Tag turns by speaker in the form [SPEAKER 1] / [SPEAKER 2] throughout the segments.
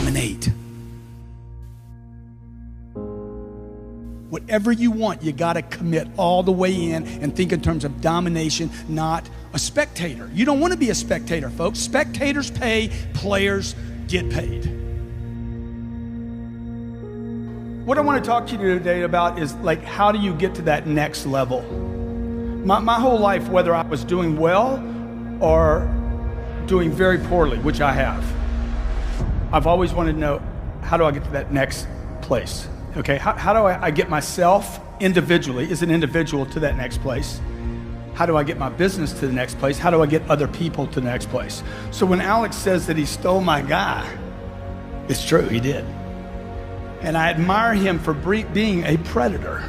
[SPEAKER 1] dominate. Whatever you want, you got to commit all the way in and think in terms of domination, not a spectator. You don't want to be a spectator, folks. Spectators pay, players get paid. What I want to talk to you today about is like, how do you get to that next level? My whole life, whether I was doing well or doing very poorly, which I have, I've always wanted to know, how do I get to that next place? Okay, how do I get myself individually, as an individual, to that next place? How do I get my business to the next place? How do I get other people to the next place? So when Alex says that he stole my guy, it's true, he did. And I admire him for being a predator.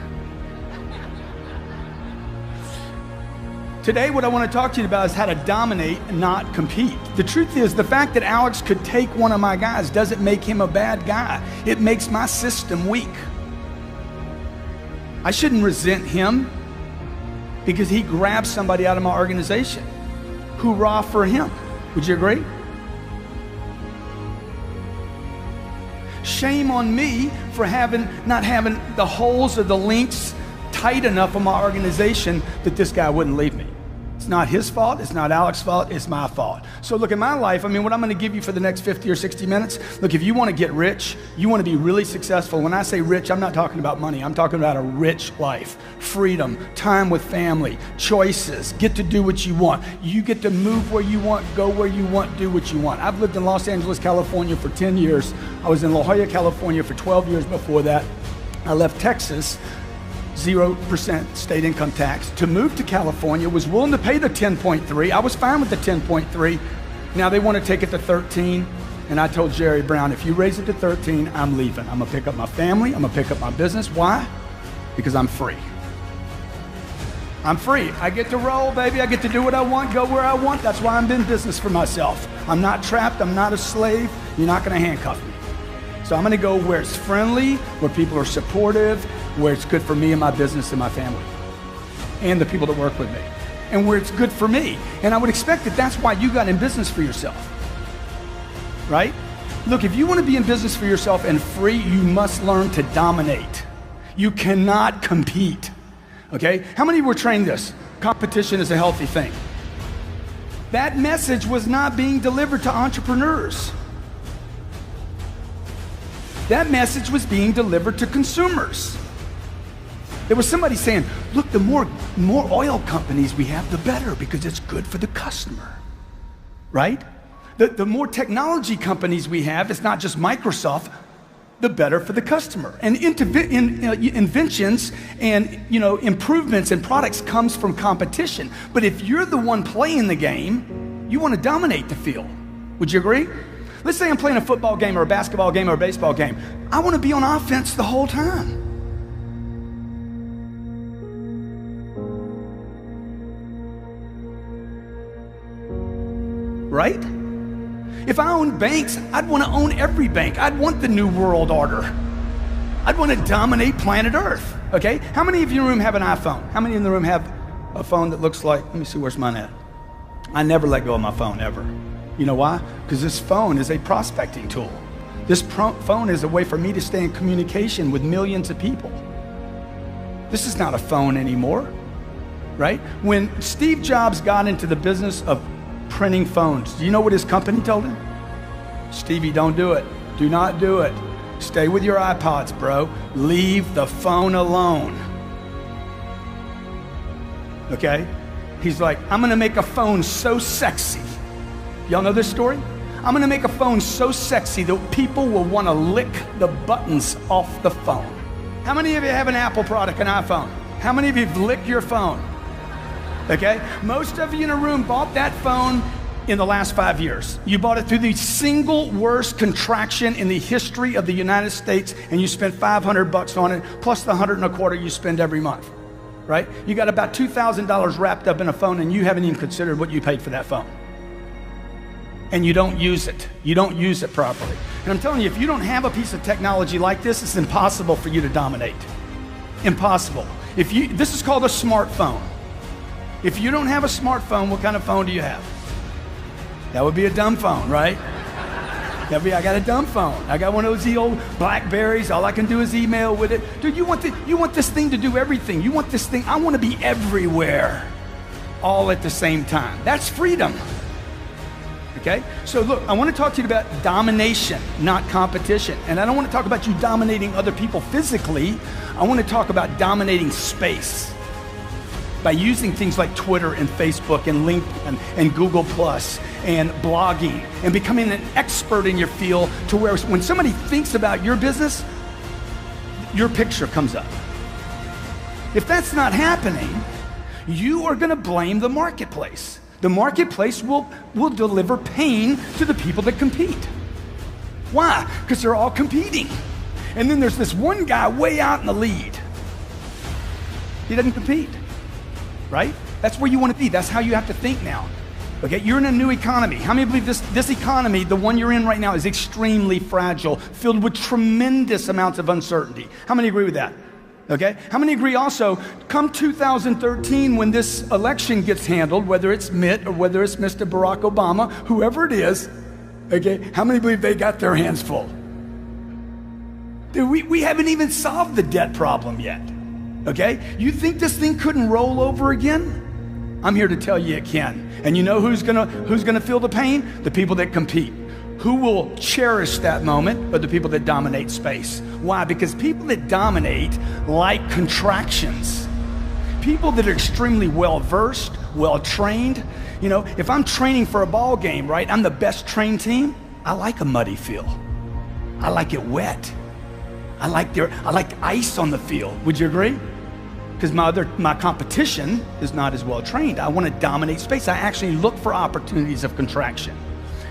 [SPEAKER 1] Today, what I want to talk to you about is how to dominate and not compete. The truth is, the fact that Alex could take one of my guys doesn't make him a bad guy. It makes my system weak. I shouldn't resent him because he grabbed somebody out of my organization. Hoorah for him. Would you agree? Shame on me for not having the holes or the links tight enough on my organization that this guy wouldn't leave me. It's not his fault, it's not Alex's fault, it's my fault. So look, in my life, what I'm gonna give you for the next 50 or 60 minutes, look, if you wanna get rich, you wanna be really successful. When I say rich, I'm not talking about money, I'm talking about a rich life, freedom, time with family, choices, get to do what you want. You get to move where you want, go where you want, do what you want. I've lived in Los Angeles, California for 10 years. I was in La Jolla, California for 12 years before that. I left Texas, 0% state income tax, to move to California, was willing to pay the 10.3. I was fine with the 10.3. Now they want to take it to 13. And I told Jerry Brown, if you raise it to 13, I'm leaving. I'm gonna pick up my family, I'm gonna pick up my business. Why? Because I'm free. I'm free. I get to roll, baby. I get to do what I want, go where I want. That's why I'm in business for myself. I'm not trapped, I'm not a slave. You're not gonna handcuff me. So I'm gonna go where it's friendly, where people are supportive, where it's good for me and my business and my family and the people that work with me, and where it's good for me. And I would expect that that's why you got in business for yourself, right? Look, if you want to be in business for yourself and free, you must learn to dominate. You cannot compete, okay? How many were trained this? Competition is a healthy thing. That message was not being delivered to entrepreneurs. That message was being delivered to consumers. There was somebody saying, look, the more oil companies we have, the better, because it's good for the customer, right? The more technology companies we have, it's not just Microsoft, the better for the customer. And inventions and improvements in products comes from competition. But if you're the one playing the game, you want to dominate the field. Would you agree? Let's say I'm playing a football game or a basketball game or a baseball game. I want to be on offense the whole time. Right? If I owned banks, I'd want to own every bank. I'd want the New World Order. I'd want to dominate planet Earth, okay? How many of you in the room have an iPhone? How many in the room have a phone that looks like, let me see, where's mine at? I never let go of my phone, ever. You know why? Because this phone is a prospecting tool. This phone is a way for me to stay in communication with millions of people. This is not a phone anymore, right? When Steve Jobs got into the business of printing phones, do you know what his company told him? Stevie, don't do it. Do not do it. Stay with your iPods, bro. Leave the phone alone. Okay? He's like, I'm gonna make a phone so sexy. Y'all know this story? I'm gonna make a phone so sexy that people will wanna lick the buttons off the phone. How many of you have an Apple product, an iPhone? How many of you have licked your phone? Okay? Most of you in a room bought that phone in the last 5 years. You bought it through the single worst contraction in the history of the United States, and you spent $500 on it, plus the $125 you spend every month, right? You got about $2,000 wrapped up in a phone, and you haven't even considered what you paid for that phone. And you don't use it. You don't use it properly. And I'm telling you, if you don't have a piece of technology like this, it's impossible for you to dominate. Impossible. This is called a smartphone. If you don't have a smartphone, what kind of phone do you have? That would be a dumb phone, right? I got a dumb phone. I got one of those old Blackberries. All I can do is email with it. Dude, you want this thing to do everything. You want this thing, I want to be everywhere, all at the same time. That's freedom. Okay? So look, I want to talk to you about domination, not competition. And I don't want to talk about you dominating other people physically. I want to talk about dominating space by using things like Twitter and Facebook and LinkedIn and Google Plus and blogging and becoming an expert in your field to where when somebody thinks about your business, your picture comes up. If that's not happening, you are going to blame the marketplace. The marketplace will deliver pain to the people that compete. Why? Because they're all competing. And then there's this one guy way out in the lead. He doesn't compete. Right? That's where you want to be. That's how you have to think now. Okay, you're in a new economy. How many believe this economy, the one you're in right now, is extremely fragile, filled with tremendous amounts of uncertainty? How many agree with that? Okay, how many agree also, come 2013 when this election gets handled, whether it's Mitt or whether it's Mr. Barack Obama, whoever it is, okay, how many believe they got their hands full? Dude, we haven't even solved the debt problem yet. Okay? You think this thing couldn't roll over again? I'm here to tell you it can. And you know who's gonna feel the pain? The people that compete. Who will cherish that moment? Are the people that dominate space. Why? Because people that dominate like contractions. People that are extremely well-versed, well-trained. You know, if I'm training for a ball game, right? I'm the best trained team. I like a muddy field. I like it wet. I like ice on the field. Would you agree? Because my competition is not as well trained. I want to dominate space. I actually look for opportunities of contraction.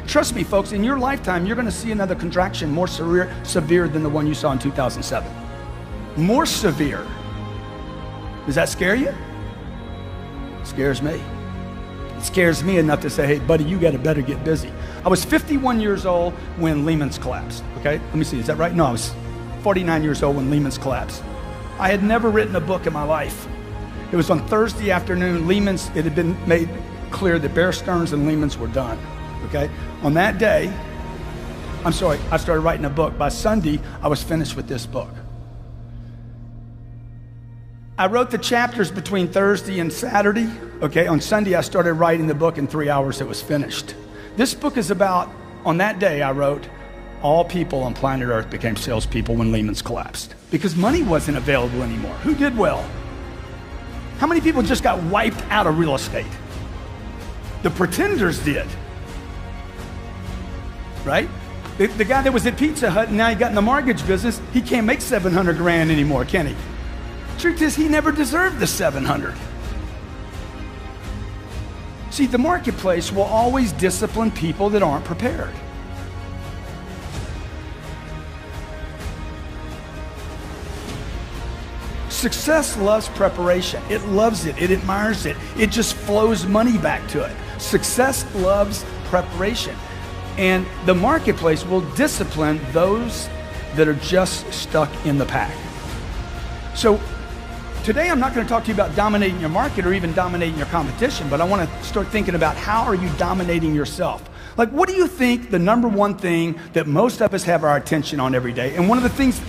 [SPEAKER 1] Trust me, folks, in your lifetime, you're going to see another contraction more severe than the one you saw in 2007. More severe. Does that scare you? It scares me. It scares me enough to say, hey, buddy, you better get busy. I was 51 years old when Lehman's collapsed. Okay, let me see, is that right? No, I was 49 years old when Lehman's collapsed. I had never written a book in my life. It was on Thursday afternoon. It had been made clear that Bear Stearns and Lehman's were done. Okay? On that day, I started writing a book. By Sunday, I was finished with this book. I wrote the chapters between Thursday and Saturday. Okay? On Sunday, I started writing the book. In 3 hours, it was finished. This book is about, on that day, I wrote, all people on planet Earth became salespeople when Lehman's collapsed because money wasn't available anymore. Who did well? How many people just got wiped out of real estate? The pretenders did, right? The guy that was at Pizza Hut and now he got in the mortgage business, he can't make 700 grand anymore, can he? Truth is, he never deserved the 700. See, the marketplace will always discipline people that aren't prepared. Success loves preparation. It loves it. It admires it. It just flows money back to it. Success loves preparation. And the marketplace will discipline those that are just stuck in the pack. So today I'm not going to talk to you about dominating your market or even dominating your competition, but I want to start thinking about how are you dominating yourself? Like, what do you think the number one thing that most of us have our attention on every day? And one of the things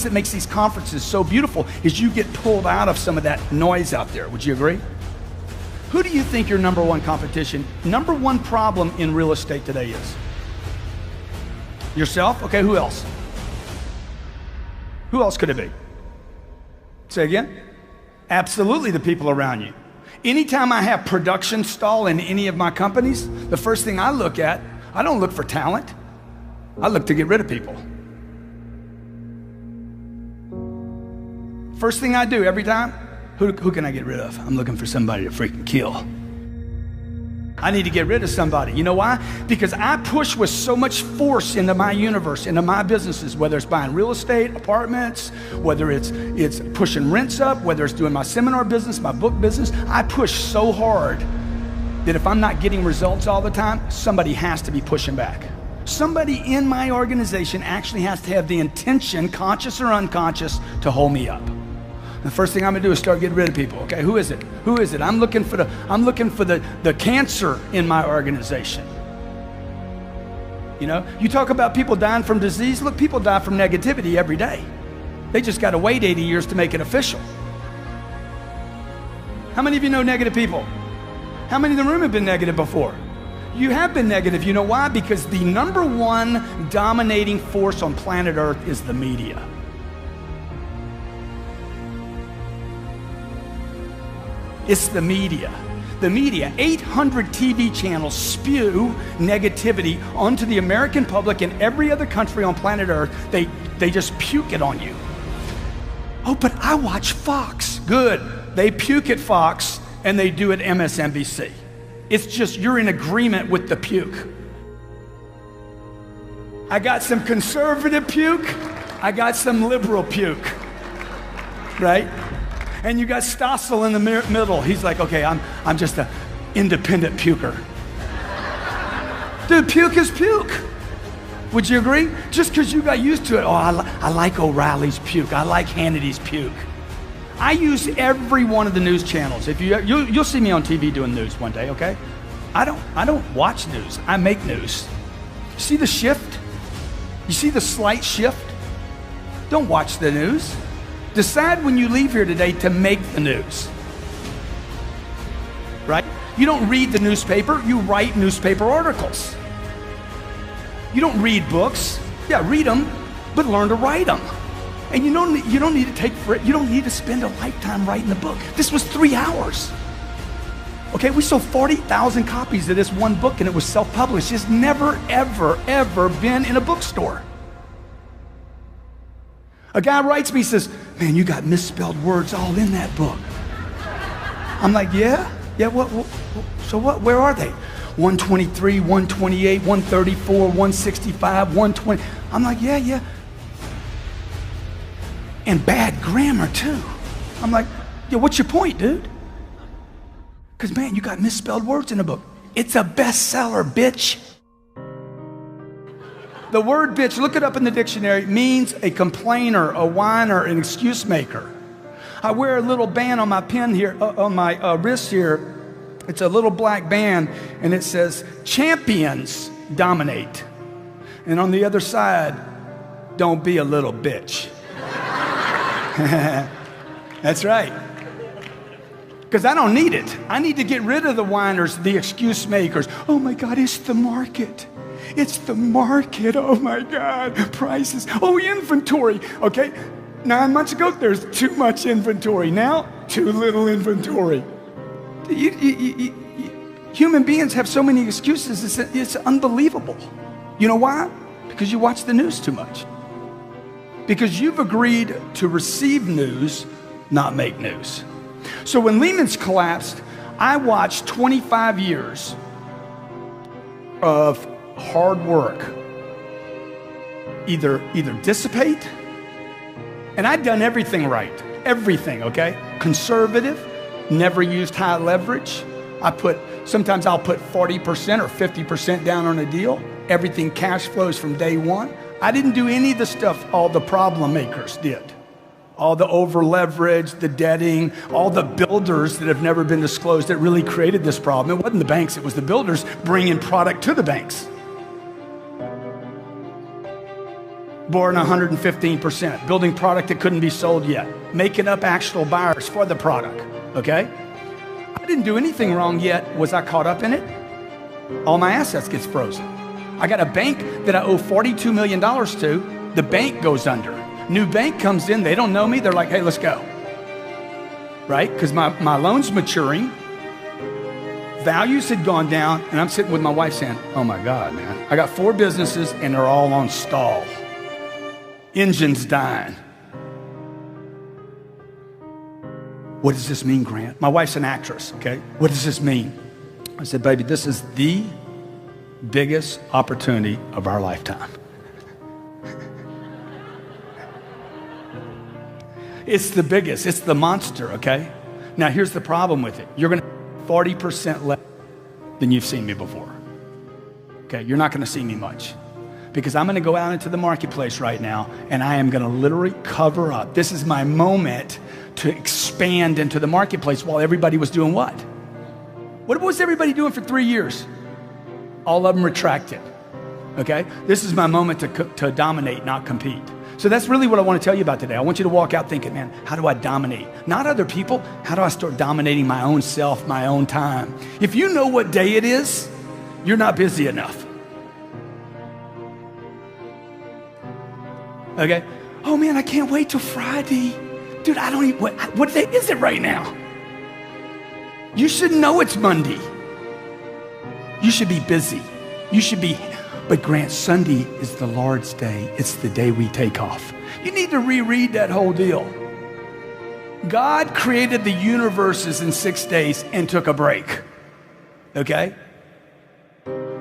[SPEAKER 1] that makes these conferences so beautiful is you get pulled out of some of that noise out there. Would you agree? Who do you think your number one competition, number one problem in real estate today is? Yourself? Okay, who else? Who else could it be? Say again? Absolutely the people around you. Anytime I have production stall in any of my companies, the first thing I look at, I don't look for talent. I look to get rid of people. First thing I do every time, who can I get rid of? I'm looking for somebody to freaking kill. I need to get rid of somebody. You know why? Because I push with so much force into my universe, into my businesses, whether it's buying real estate, apartments, whether it's pushing rents up, whether it's doing my seminar business, my book business. I push so hard that if I'm not getting results all the time, somebody has to be pushing back. Somebody in my organization actually has to have the intention, conscious or unconscious, to hold me up. The first thing I'm gonna do is start getting rid of people. Okay, who is it? Who is it? I'm looking for the cancer in my organization. You know, you talk about people dying from disease. Look, people die from negativity every day. They just got to wait 80 years to make it official. How many of you know negative people? How many in the room have been negative before? You have been negative. You know why? Because the number one dominating force on planet Earth is the media. It's the media. The media, 800 TV channels spew negativity onto the American public and every other country on planet Earth. They just puke it on you. Oh, but I watch Fox. Good. They puke at Fox and they do at MSNBC. It's just you're in agreement with the puke. I got some conservative puke. I got some liberal puke. Right? And you got Stossel in the middle. He's like, okay, I'm just an independent puker. Dude, puke is puke. Would you agree? Just because you got used to it. Oh, I like O'Reilly's puke. I like Hannity's puke. I use every one of the news channels. If you'll see me on TV doing news one day, okay? I don't watch news. I make news. See the shift? You see the slight shift? Don't watch the news. Decide when you leave here today to make the news. Right? You don't read the newspaper, you write newspaper articles. You don't read books. Yeah, read them, but learn to write them. And you don't need to you don't need to spend a lifetime writing a book. This was 3 hours. Okay, we sold 40,000 copies of this one book and it was self-published. It's never, ever, ever been in a bookstore. A guy writes me, says, man, you got misspelled words all in that book. I'm like, yeah, what, where are they? 123, 128, 134, 165, 120. I'm like, yeah. And bad grammar too. I'm like, yeah, what's your point, dude? Because man, you got misspelled words in the book. It's a bestseller, bitch. The word bitch, look it up in the dictionary, means a complainer, a whiner, an excuse maker. I wear a little band on my pin here, on my wrist here. It's a little black band, and it says, champions dominate. And on the other side, don't be a little bitch. That's right. Because I don't need it. I need to get rid of the whiners, the excuse makers. Oh my God, it's the market. It's the market. Oh my God, prices. Oh, inventory. Okay, 9 months ago, there's too much inventory. Now, too little inventory. Human beings have so many excuses. It's unbelievable. You know why? Because you watch the news too much. Because you've agreed to receive news, not make news. So when Lehman's collapsed, I watched 25 years of hard work either dissipate, and I'd done everything right. Everything, okay? Conservative, never used high leverage. Sometimes I'll put 40% or 50% down on a deal. Everything cash flows from day one. I didn't do any of the stuff all the problem makers did. All the over leverage, the debting, all the builders that have never been disclosed that really created this problem. It wasn't the banks, it was the builders bringing product to the banks. Borrowing 115%, building product that couldn't be sold yet, making up actual buyers for the product, okay? I didn't do anything wrong yet. Was I caught up in it? All my assets gets frozen. I got a bank that I owe $42 million to. The bank goes under. New bank comes in. They don't know me. They're like, hey, let's go. Right? Because my loan's maturing. Values had gone down. And I'm sitting with my wife saying, oh my God, man. I got 4 businesses and they're all on stall. Engine's dying. What does this mean, Grant? My wife's an actress, okay? What does this mean? I said, baby, this is the biggest opportunity of our lifetime. It's the biggest. It's the monster, okay? Now, here's the problem with it. You're going to 40% less than you've seen me before. Okay? You're not going to see me much. Because I'm going to go out into the marketplace right now, and I am going to literally cover up. This is my moment to expand into the marketplace while everybody was doing what? What was everybody doing for 3 years? All of them retracted. Okay? This is my moment to dominate, not compete. So that's really what I want to tell you about today. I want you to walk out thinking, man, how do I dominate? Not other people. How do I start dominating my own self, my own time? If you know what day it is, you're not busy enough. Okay? Oh man, I can't wait till Friday. Dude, I don't even, what day is it right now? You should know it's Monday. You should be busy. You should be, but Grant, Sunday is the Lord's day. It's the day we take off. You need to reread that whole deal. God created the universes in 6 days and took a break. Okay?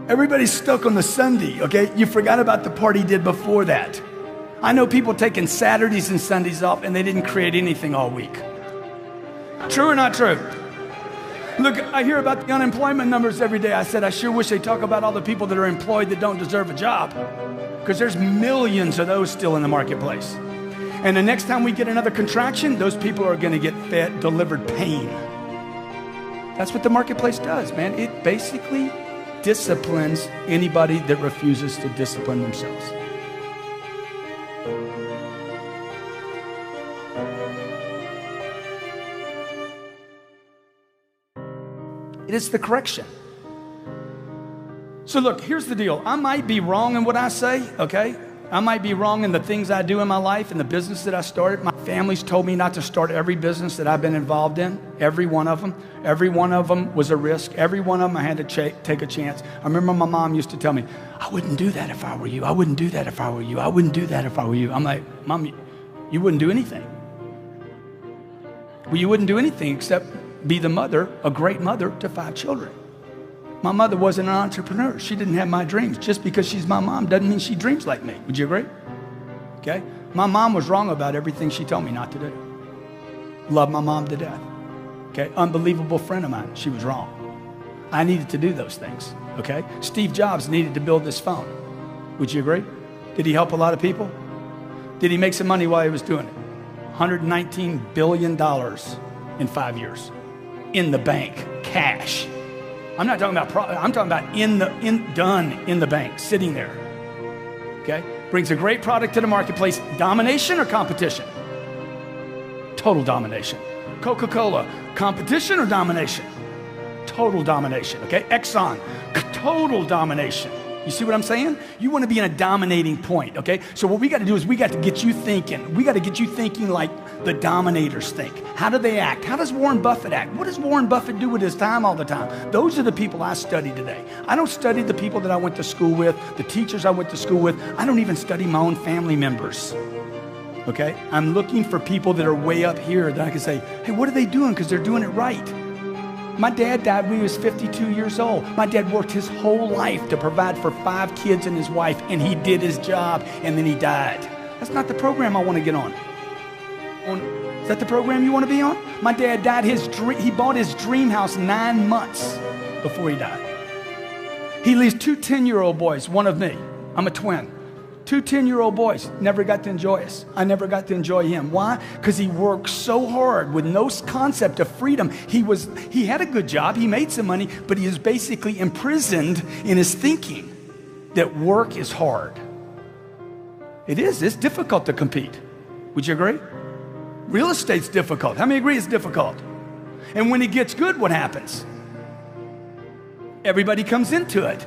[SPEAKER 1] Everybody's stuck on the Sunday, okay? You forgot about the part he did before that. I know people taking Saturdays and Sundays off and they didn't create anything all week. True or not true? Look, I hear about the unemployment numbers every day. I said, I sure wish they'd talk about all the people that are employed that don't deserve a job. Because there's millions of those still in the marketplace. And the next time we get another contraction, those people are going to get delivered pain. That's what the marketplace does, man. It basically disciplines anybody that refuses to discipline themselves. It is the correction. So look, here's the deal. I might be wrong in what I say, okay? I might be wrong in the things I do in my life and the business that I started. My family's told me not to start every business that I've been involved in, every one of them. Every one of them was a risk. Every one of them I had to take a chance. I remember my mom used to tell me, I wouldn't do that if I were you. I wouldn't do that if I were you. I wouldn't do that if I were you. I'm like, Mom, you wouldn't do anything. Well, you wouldn't do anything except be the mother, a great mother to 5 children. My mother wasn't an entrepreneur. She didn't have my dreams. Just because she's my mom doesn't mean she dreams like me. Would you agree? Okay? My mom was wrong about everything she told me not to do. Love my mom to death. Okay? Unbelievable friend of mine. She was wrong. I needed to do those things. Okay? Steve Jobs needed to build this phone. Would you agree? Did he help a lot of people? Did he make some money while he was doing it? $119 billion in 5 years. In the bank, cash. I'm not talking about I'm talking about done in the bank, sitting there. Okay? Brings a great product to the marketplace. Domination or competition? Total domination. Coca-Cola, competition or domination? Total domination. Okay? Exxon, total domination. You see what I'm saying? You want to be in a dominating point, okay? So what we got to do is we got to get you thinking. We got to get you thinking like the dominators think. How do they act? How does Warren Buffett act? What does Warren Buffett do with his time all the time? Those are the people I study today. I don't study the people that I went to school with, the teachers I went to school with. I don't even study my own family members, okay? I'm looking for people that are way up here that I can say, hey, what are they doing? Because they're doing it right. My dad died when he was 52 years old. My dad worked his whole life to provide for 5 kids and his wife, and he did his job, and then he died. That's not the program I want to get on. Is that the program you want to be on? My dad died, he bought his dream house 9 months before he died. He leaves 2 10-year-old boys, one of me. I'm a twin. 2 10-year-old boys, never got to enjoy us. I never got to enjoy him. Why? Because he worked so hard with no concept of freedom. He had a good job, he made some money, but he is basically imprisoned in his thinking that work is hard. It is, it's difficult to compete. Would you agree? Real estate's difficult. How many agree it's difficult? And when it gets good, what happens? Everybody comes into it,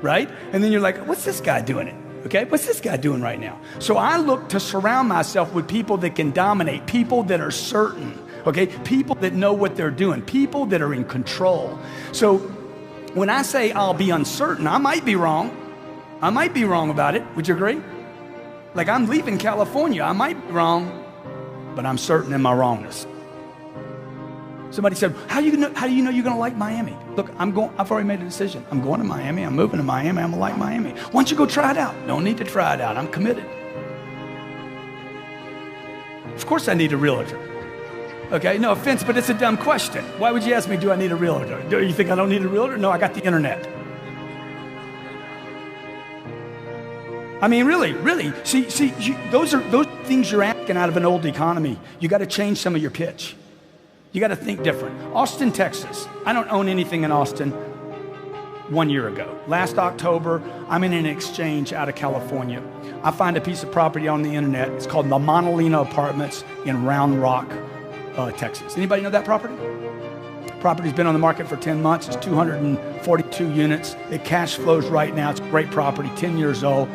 [SPEAKER 1] right? And then you're like, what's this guy doing it? Okay, what's this guy doing right now? So I look to surround myself with people that can dominate, people that are certain, okay? People that know what they're doing, people that are in control. So when I say I'll be uncertain, I might be wrong. I might be wrong about it. Would you agree? Like I'm leaving California. I might be wrong, but I'm certain in my wrongness. Somebody said, how do you know you're going to like Miami? Look, I've already made a decision. I'm going to Miami. I'm moving to Miami. I'm going to like Miami. Why don't you go try it out? Don't need to try it out. I'm committed. Of course I need a realtor. Okay, no offense, but it's a dumb question. Why would you ask me, do I need a realtor? Do you think I don't need a realtor? No, I got the internet. I mean, really. See, those things you're asking out of an old economy. You got to change some of your pitch. You got to think different. Austin, Texas. I don't own anything in Austin. 1 year ago. Last October, I'm in an exchange out of California. I find a piece of property on the internet. It's called the Montalina Apartments in Round Rock, Texas. Anybody know that property? Property's been on the market for 10 months. It's 242 units. It cash flows right now. It's a great property, 10 years old.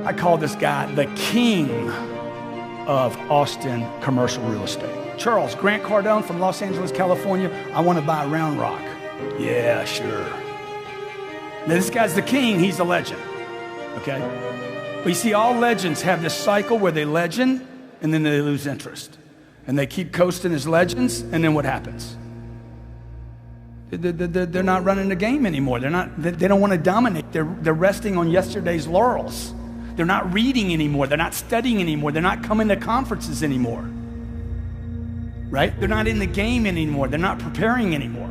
[SPEAKER 1] I call this guy the king of Austin commercial real estate. Charles, Grant Cardone from Los Angeles, California. I want to buy Round Rock. Yeah, sure. Now, this guy's the king. He's a legend, okay? But you see, all legends have this cycle where they legend and then they lose interest. And they keep coasting as legends, and then what happens? They're not running the game anymore. They don't want to dominate. They're resting on yesterday's laurels. They're not reading anymore. They're not studying anymore. They're not coming to conferences anymore. Right? They're not in the game anymore. They're not preparing anymore.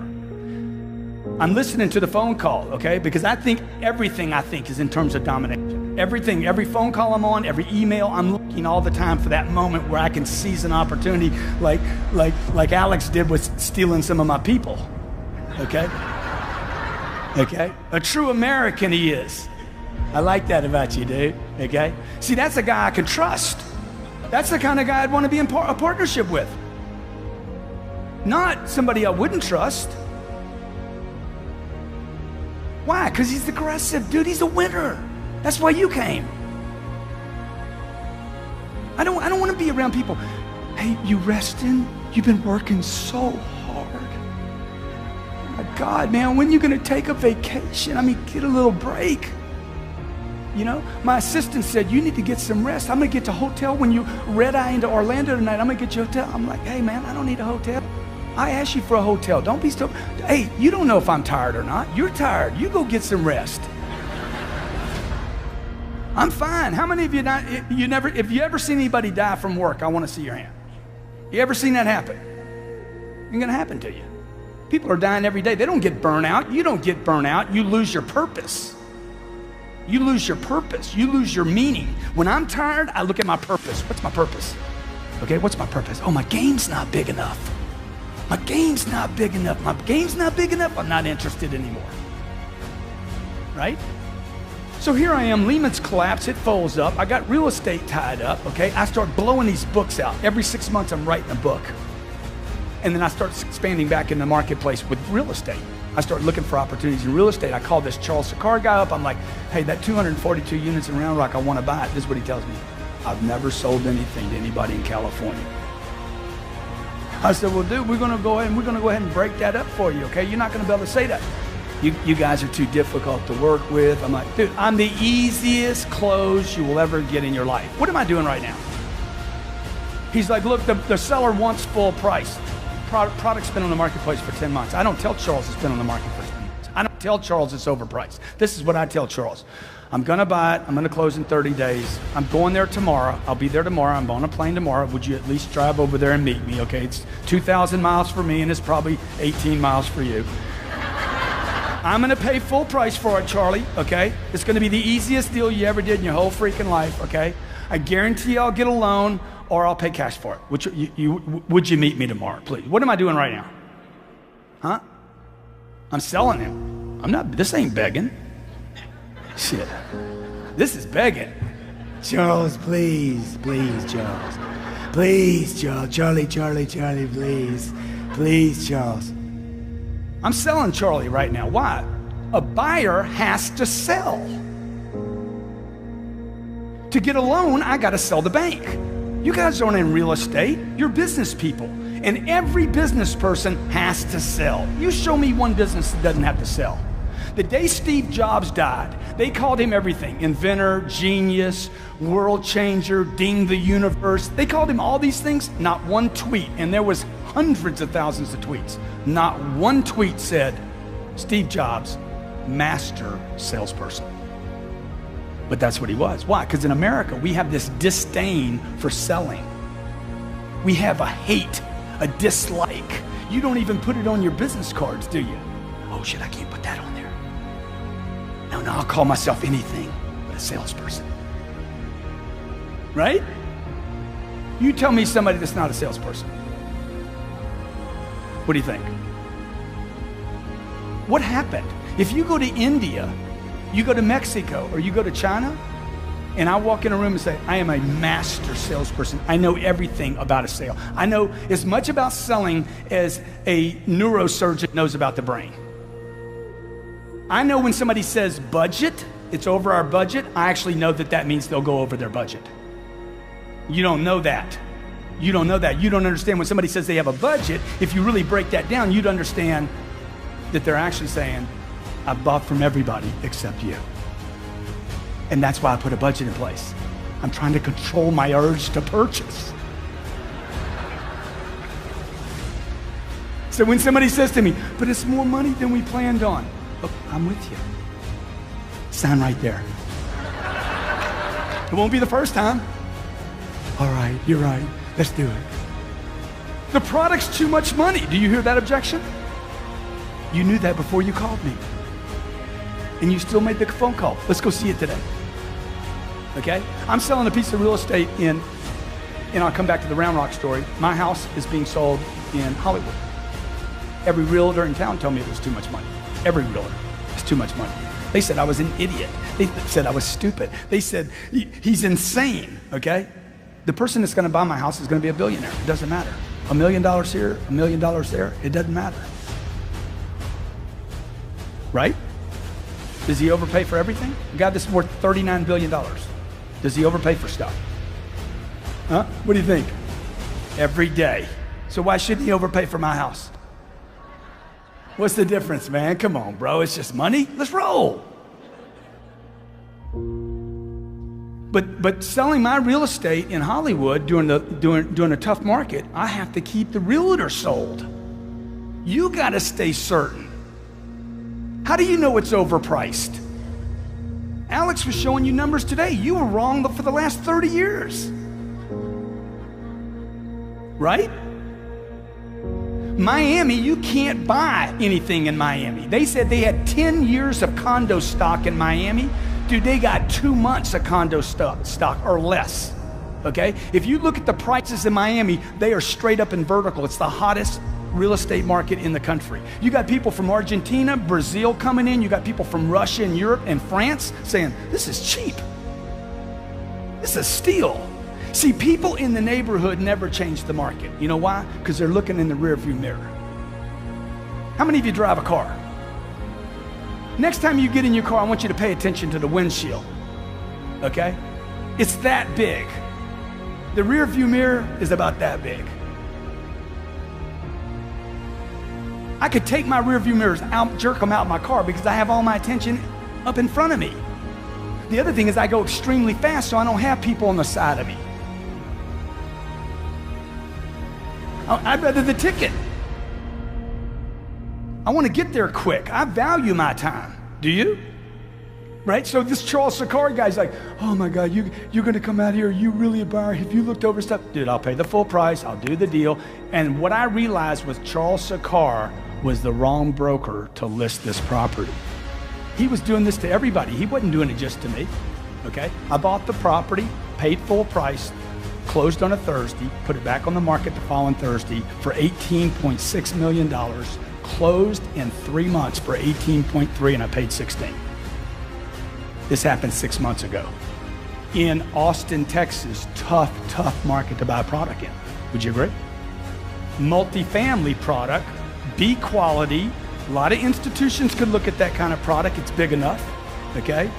[SPEAKER 1] I'm listening to the phone call, okay? Because I think everything is in terms of domination. Everything, every phone call I'm on, every email, I'm looking all the time for that moment where I can seize an opportunity like Alex did with stealing some of my people. Okay? Okay? A true American he is. I like that about you, dude. Okay? See, that's a guy I can trust. That's the kind of guy I'd want to be in a partnership with. Not somebody I wouldn't trust. Why? Because he's aggressive, dude. He's a winner. That's why you came. I don't want to be around people. Hey, you resting? You've been working so hard. Oh my God, man, when are you going to take a vacation? I mean, get a little break. You know, my assistant said, you need to get some rest. I'm going to get to a hotel when you red-eye into Orlando tonight. I'm going to get you a hotel. I'm like, hey, man, I don't need a hotel. I asked you for a hotel. Don't be so. Hey, you don't know if I'm tired or not. You're tired. You go get some rest. I'm fine. How many of you not? If you ever seen anybody die from work, I want to see your hand. You ever seen that happen? It's going to happen to you. People are dying every day. They don't get burnout. You don't get burnout. You lose your purpose. You lose your purpose. You lose your meaning. When I'm tired, I look at my purpose. What's my purpose? Okay, what's my purpose? Oh, my game's not big enough. My game's not big enough. My game's not big enough. I'm not interested anymore. Right? So here I am, Lehman's collapsed, it folds up. I got real estate tied up, okay? I start blowing these books out. Every 6 months, I'm writing a book. And then I start expanding back in the marketplace with real estate. I start looking for opportunities in real estate. I call this Charles Sakar guy up. I'm like, hey, that 242 units in Round Rock, I want to buy it. This is what he tells me. I've never sold anything to anybody in California. I said, well, dude, we're going to go ahead and break that up for you, okay? You're not going to be able to say that. You guys are too difficult to work with. I'm like, dude, I'm the easiest close you will ever get in your life. What am I doing right now? He's like, look, the seller wants full price. Product's been on the marketplace for 10 months. I don't tell Charles it's been on the market for 10 months. I don't tell Charles it's overpriced. This is what I tell Charles. I'm going to buy it. I'm going to close in 30 days. I'm going there tomorrow. I'll be there tomorrow. I'm on a plane tomorrow. Would you at least drive over there and meet me? Okay, it's 2,000 miles for me, and it's probably 18 miles for you. I'm going to pay full price for it, Charlie, okay? It's going to be the easiest deal you ever did in your whole freaking life, okay? I guarantee I'll get a loan or I'll pay cash for it. Would you meet me tomorrow, please? What am I doing right now? Huh? I'm selling him. This ain't begging. Shit. This is begging. Charles, please, Charles. Please, Charles. Charlie, please. Please, Charles. I'm selling Charlie right now. Why? A buyer has to sell. To get a loan, I got to sell the bank. You guys aren't in real estate. You're business people. And every business person has to sell. You show me one business that doesn't have to sell. The day Steve Jobs died, they called him everything. Inventor, genius, world changer, ding the universe. They called him all these things, not one tweet. And there was hundreds of thousands of tweets. Not one tweet said, Steve Jobs, master salesperson. But that's what he was. Why? Because in America, we have this disdain for selling. We have a hate, a dislike. You don't even put it on your business cards, do you? Oh shit, I can't put that on there. No, I'll call myself anything but a salesperson. Right? You tell me somebody that's not a salesperson. What do you think? What happened? If you go to India, you go to Mexico, or you go to China, and I walk in a room and say, I am a master salesperson. I know everything about a sale. I know as much about selling as a neurosurgeon knows about the brain. I know when somebody says budget, it's over our budget, I actually know that that means they'll go over their budget. You don't know that. You don't know that. You don't understand when somebody says they have a budget. If you really break that down, you'd understand that they're actually saying, I bought from everybody except you. And that's why I put a budget in place. I'm trying to control my urge to purchase. So when somebody says to me, but it's more money than we planned on. Look, I'm with you. Sign right there. It won't be the first time. All right, you're right. Let's do it. The product's too much money. Do you hear that objection? You knew that before you called me. And you still made the phone call. Let's go see it today. Okay? I'm selling a piece of real estate and I'll come back to the Round Rock story. My house is being sold in Hollywood. Every realtor in town told me it was too much money. Every realtor. It's too much money. They said I was an idiot. They said I was stupid. They said he's insane, okay? The person that's gonna buy my house is gonna be a billionaire. It doesn't matter. $1 million here, $1 million there, it doesn't matter. Right? Does he overpay for everything? A guy that's worth $39 billion. Does he overpay for stuff? Huh? What do you think? Every day. So why shouldn't he overpay for my house? What's the difference, man? Come on, bro. It's just money. Let's roll. But selling my real estate in Hollywood during a tough market, I have to keep the realtor sold. You got to stay certain. How do you know it's overpriced? Alex was showing you numbers today. You were wrong for the last 30 years. Right? Miami, you can't buy anything in Miami. They said they had 10 years of condo stock in Miami. Dude, they got 2 months of condo stock or less. Okay? If you look at the prices in Miami, they are straight up and vertical. It's the hottest real estate market in the country. You got people from Argentina, Brazil coming in. You got people from Russia and Europe and France saying, this is cheap. This is steal. See, people in the neighborhood never change the market. You know why? Because they're looking in the rearview mirror. How many of you drive a car? Next time you get in your car, I want you to pay attention to the windshield. Okay? It's that big. The rearview mirror is about that big. I could take my rearview mirrors out, jerk them out of my car because I have all my attention up in front of me. The other thing is I go extremely fast, so I don't have people on the side of me. I'd rather the ticket. I want to get there quick. I value my time. Do you? Right? So this Charles Sakari guy's like, oh my God, you're going to come out here. You really a buyer. Have you looked over stuff? Dude, I'll pay the full price. I'll do the deal. And what I realized was Charles Sakari was the wrong broker to list this property. He was doing this to everybody. He wasn't doing it just to me. Okay? I bought the property, paid full price, closed on a Thursday, put it back on the market the following Thursday for $18.6 million, closed in 3 months for 18.3, and I paid 16. This happened 6 months ago. In Austin, Texas, tough market to buy a product in. Would you agree? Multifamily product, B quality. A lot of institutions could look at that kind of product. It's big enough, okay?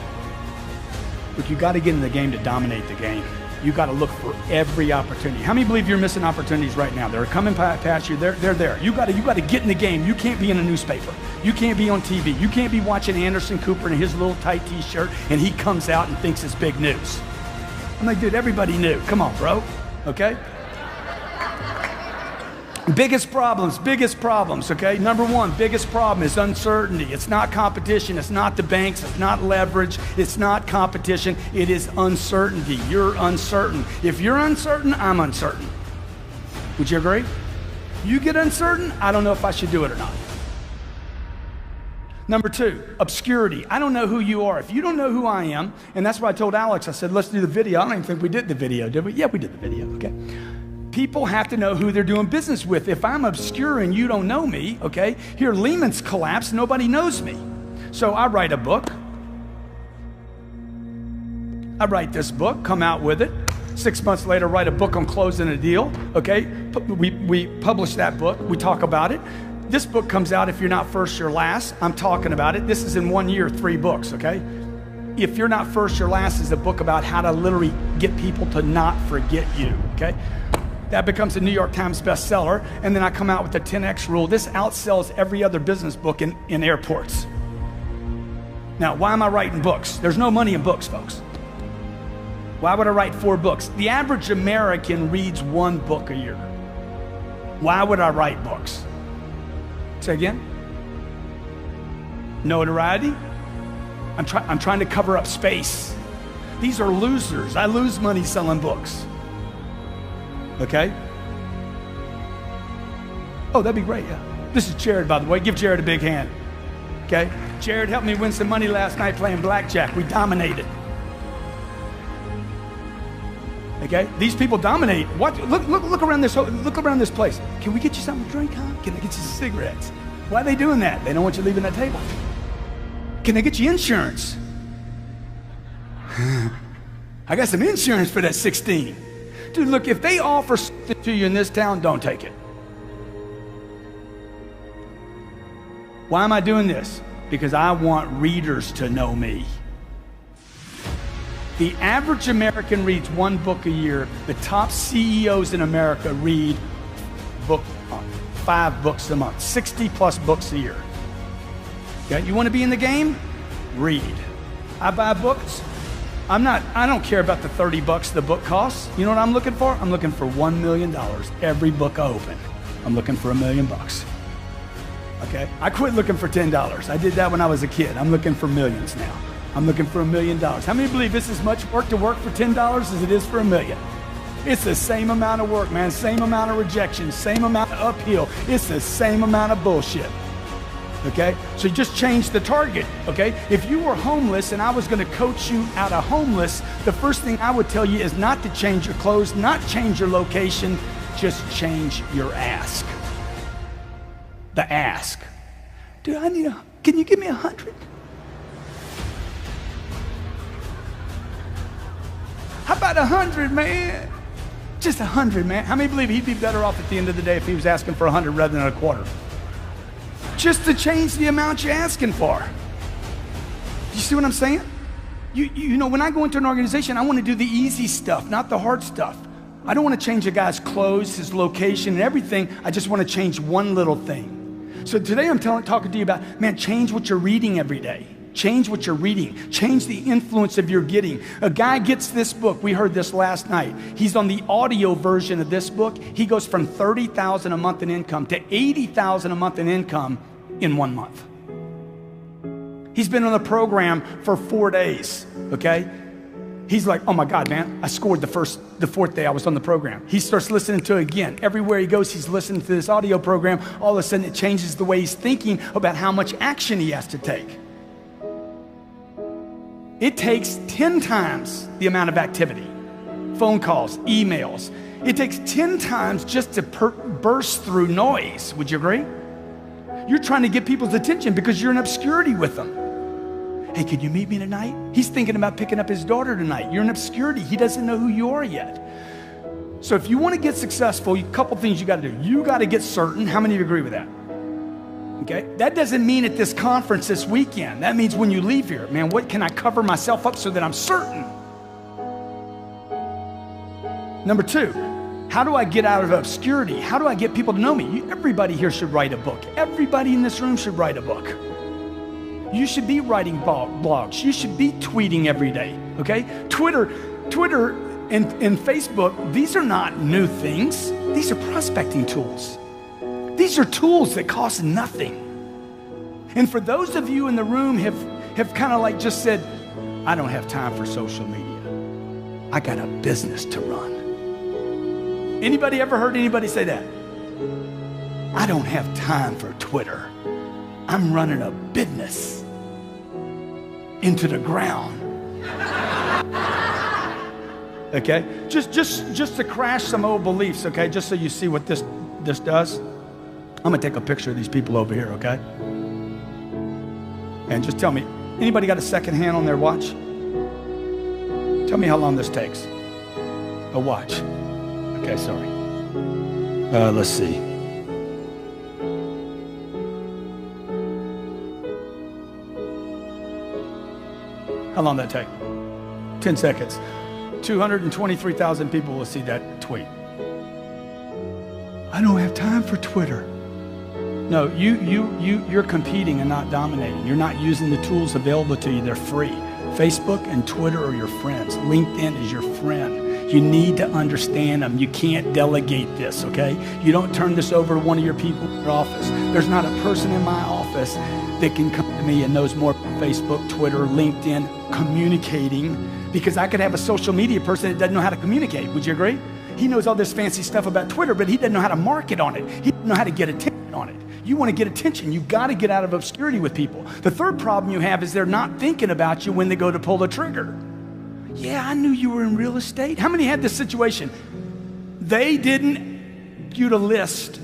[SPEAKER 1] But you got to get in the game to dominate the game. You got to look for every opportunity. How many believe you're missing opportunities right now? They're coming past you. They're there. You got to get in the game. You can't be in a newspaper. You can't be on TV. You can't be watching Anderson Cooper in his little tight T-shirt and he comes out and thinks it's big news. I'm like, dude, everybody knew. Come on, bro. Okay? Biggest problems, okay? Number one, biggest problem is uncertainty. It's not competition. It's not the banks. It's not leverage. It's not competition. It is uncertainty. You're uncertain. If you're uncertain, I'm uncertain. Would you agree? You get uncertain, I don't know if I should do it or not. Number two, obscurity. I don't know who you are. If you don't know who I am, and that's why I told Alex, I said, let's do the video. I don't even think we did the video, did we? Yeah, we did the video, okay? People have to know who they're doing business with. If I'm obscure and you don't know me, okay, here Lehman's collapsed, nobody knows me. So I write a book. I write this book, come out with it. 6 months later, write a book on closing a deal, okay? We publish that book, we talk about it. This book comes out, If You're Not First, You're Last. I'm talking about it. This is in 1 year, 3 books, okay? If You're Not First, You're Last is a book about how to literally get people to not forget you, okay? That becomes a New York Times bestseller, and then I come out with the 10X rule. This outsells every other business book in airports. Now, why am I writing books? There's no money in books, folks. Why would I write 4 books? The average American reads 1 book a year. Why would I write books? Say again? Notoriety? I'm trying to cover up space. These are losers. I lose money selling books. Okay? Oh, that'd be great, yeah. This is Jared, by the way. Give Jared a big hand. Okay? Jared helped me win some money last night playing blackjack. We dominated. Okay? These people dominate. What? Look around this place. Can we get you something to drink, huh? Can I get you some cigarettes? Why are they doing that? They don't want you leaving that table. Can they get you insurance? I got some insurance for that 16. Dude, look, if they offer something to you in this town, don't take it. Why am I doing this? Because I want readers to know me. The average American reads 1 book a year. The top CEOs in America read 5 books a month, 60 plus books a year. Okay, you want to be in the game? Read. I buy books. I don't care about the $30 the book costs. You know what I'm looking for? I'm looking for $1 million every book I open. I'm looking for $1 million. Okay? I quit looking for $10. I did that when I was a kid. I'm looking for millions now. I'm looking for $1 million. How many believe this is much work to work for $10 as it is for $1 million? It's the same amount of work, man. Same amount of rejection, same amount of uphill. It's the same amount of bullshit. Okay? So you just change the target, okay? If you were homeless and I was gonna coach you out of homeless, the first thing I would tell you is not to change your clothes, not change your location, just change your ask. The ask. Dude, can you give me 100? How about 100, man? Just 100, man. How many believe he'd be better off at the end of the day if he was asking for 100 rather than a quarter? Just to change the amount you're asking for. You see what I'm saying? You know, when I go into an organization, I want to do the easy stuff, not the hard stuff. I don't want to change a guy's clothes, his location, and everything. I just want to change one little thing. So today I'm talking to you about, man, change what you're reading every day. Change what you're reading. Change the influence of your getting. A guy gets this book. We heard this last night. He's on the audio version of this book. He goes from $30,000 a month in income to $80,000 a month in income in 1 month. He's been on the program for 4 days, okay? He's like, oh my God, man, I scored the 4th day I was on the program. He starts listening to it again. Everywhere he goes, he's listening to this audio program. All of a sudden, it changes the way he's thinking about how much action he has to take. It takes 10 times the amount of activity, phone calls, emails. It takes 10 times just to burst through noise. Would you agree? You're trying to get people's attention because you're in obscurity with them. Hey, can you meet me tonight? He's thinking about picking up his daughter tonight. You're in obscurity. He doesn't know who you are yet. So if you want to get successful, a couple things you got to do. You got to get certain. How many of you agree with that? Okay? That doesn't mean at this conference this weekend. That means when you leave here, man, what can I cover myself up so that I'm certain? Number 2, how do I get out of obscurity? How do I get people to know me? Everybody here should write a book. Everybody in this room should write a book. You should be writing blogs. You should be tweeting every day, okay? Twitter and Facebook, these are not new things. These are prospecting tools. These are tools that cost nothing. And for those of you in the room have kind of like just said, I don't have time for social media. I got a business to run. Anybody ever heard anybody say that? I don't have time for Twitter. I'm running a business into the ground. Okay? Just to crash some old beliefs, okay? Just so you see what this does. I'm gonna take a picture of these people over here, okay? And just tell me, anybody got a second hand on their watch? Tell me how long this takes. A watch. Okay, sorry. Let's see. How long did that take? 10 seconds. 223,000 people will see that tweet. I don't have time for Twitter. No, you're competing and not dominating. You're not using the tools available to you. They're free. Facebook and Twitter are your friends. LinkedIn is your friend. You need to understand them. You can't delegate this, okay? You don't turn this over to one of your people in your office. There's not a person in my office that can come to me and knows more about Facebook, Twitter, LinkedIn, communicating, because I could have a social media person that doesn't know how to communicate. Would you agree? He knows all this fancy stuff about Twitter, but he doesn't know how to market on it. He doesn't know how to get attention on it. You want to get attention, you've got to get out of obscurity with people. The third problem you have is they're not thinking about you when they go to pull the trigger. Yeah, I knew you were in real estate. How many had this situation? They didn't get you to list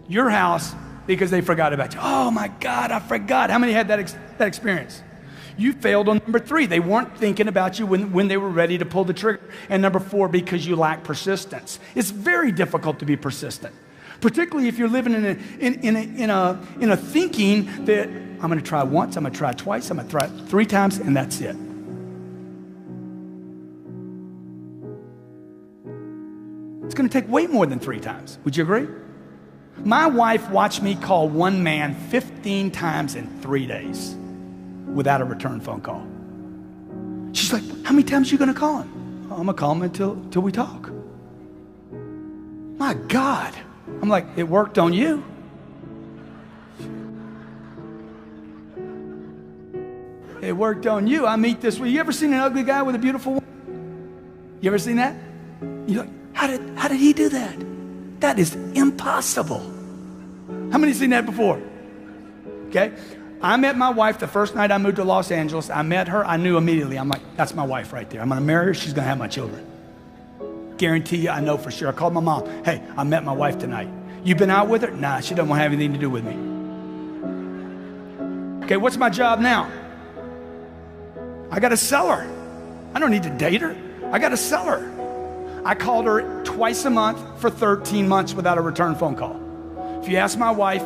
[SPEAKER 1] your house because they forgot about you. Oh my God, I forgot. How many had that experience? You failed on number 3. They weren't thinking about you when they were ready to pull the trigger. And number 4, because you lack persistence. It's very difficult to be persistent, particularly if you're living in a thinking that I'm going to try once, I'm going to try twice, I'm going to try 3 times, and that's it. It's going to take way more than 3 times. Would you agree? My wife watched me call one man 15 times in 3 days without a return phone call. She's like, how many times are you going to call him? Oh, I'm going to call him until we talk. My God. I'm like, it worked on you. It worked on you. I meet this. You ever seen an ugly guy with a beautiful woman? You ever seen that? You're like, how did he do that? That is impossible. How many seen that before? Okay. I met my wife the first night I moved to Los Angeles. I met her. I knew immediately. I'm like, that's my wife right there. I'm going to marry her. She's going to have my children. Guarantee you, I know for sure. I called my mom. Hey, I met my wife tonight. You been out with her? Nah, she doesn't want to have anything to do with me. Okay, what's my job now? I got to sell her. I don't need to date her. I got to sell her. I called her twice a month for 13 months without a return phone call. If you ask my wife,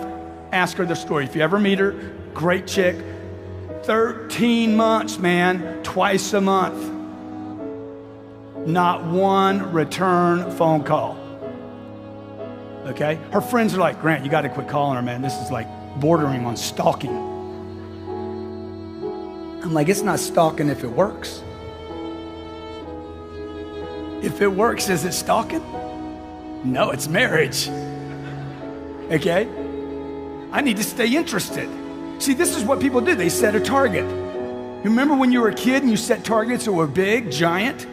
[SPEAKER 1] ask her the story. If you ever meet her, great chick. 13 months, man, twice a month. Not one return phone call. Okay? Her friends are like, Grant, you got to quit calling her, man. This is like bordering on stalking. I'm like, it's not stalking if it works. If it works, is it stalking? No, it's marriage. Okay? I need to stay interested. See, this is what people do. They set a target. You remember when you were a kid and you set targets that were big, giant?